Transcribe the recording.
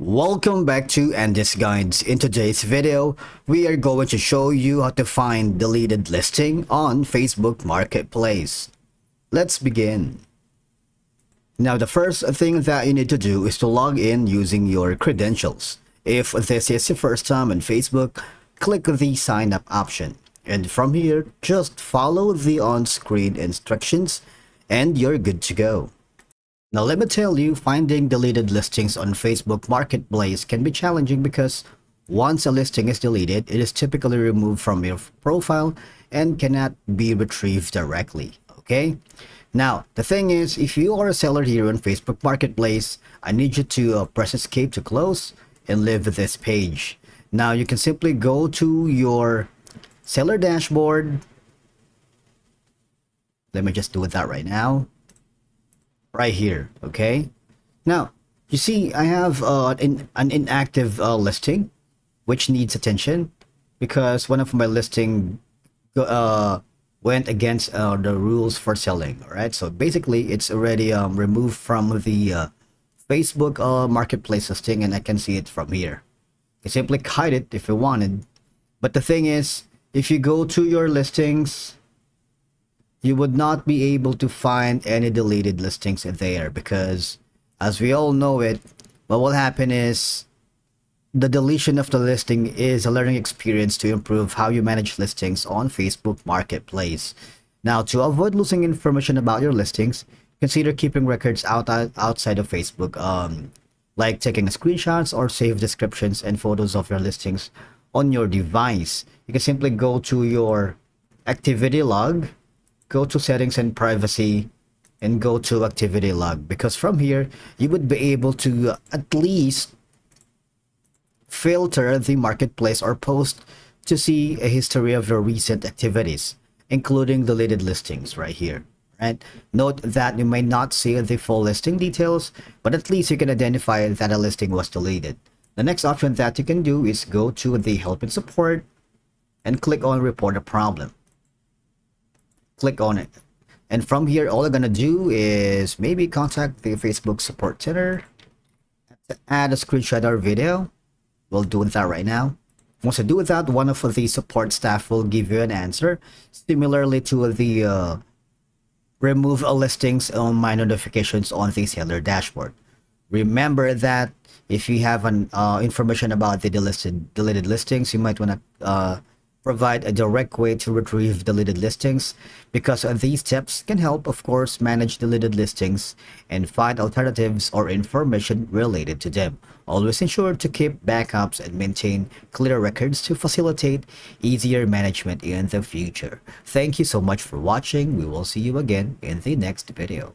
Welcome back to Andy's Guides. In today's video, we are going to show you how to find deleted listing on Facebook Marketplace. Let's begin. Now, the first thing that you need to do is to log in using your credentials. If this is your first time on Facebook, click the sign up option. And from here, just follow the on-screen instructions and you're good to go. Now let me tell you, finding deleted listings on Facebook Marketplace can be challenging because once a listing is deleted, it is typically removed from your profile and cannot be retrieved directly, okay? Now, the thing is, if you are a seller here on Facebook Marketplace, I need you to press escape to close and leave this page. Now you can simply go to your seller dashboard. Let me just do that right now. Right here, okay? Now, you see I have an inactive listing which needs attention because one of my listing went against the rules for selling. All right, so basically it's already removed from the Facebook Marketplace listing, and I can see it from here. You simply hide it if you wanted, but the thing is, if you go to your listings, you would not be able to find any deleted listings there because, as we all know it, what will happen is the deletion of the listing is a learning experience to improve how you manage listings on Facebook Marketplace. Now, to avoid losing information about your listings, consider keeping records outside of Facebook, like taking screenshots or save descriptions and photos of your listings on your device. You can simply go to your activity log, go to settings and privacy, and go to activity log, because from here you would be able to at least filter the marketplace or post to see a history of your recent activities, including deleted listings right here. Right? Note that you may not see the full listing details, but at least you can identify that a listing was deleted. The next option that you can do is go to the help and support and click on report a problem. Click on it, and from here all I'm gonna do is maybe contact the Facebook support center to add a screenshot or video. We'll do that right now. Once I do that, one of the support staff will give you an answer similarly to the remove a listings on my notifications on the seller dashboard. Remember that if you have an information about the deleted listings, you might want to provide a direct way to retrieve deleted listings, because these steps can help, of course, manage deleted listings and find alternatives or information related to them. Always ensure to keep backups and maintain clear records to facilitate easier management in the future. Thank you so much for watching. We will see you again in the next video.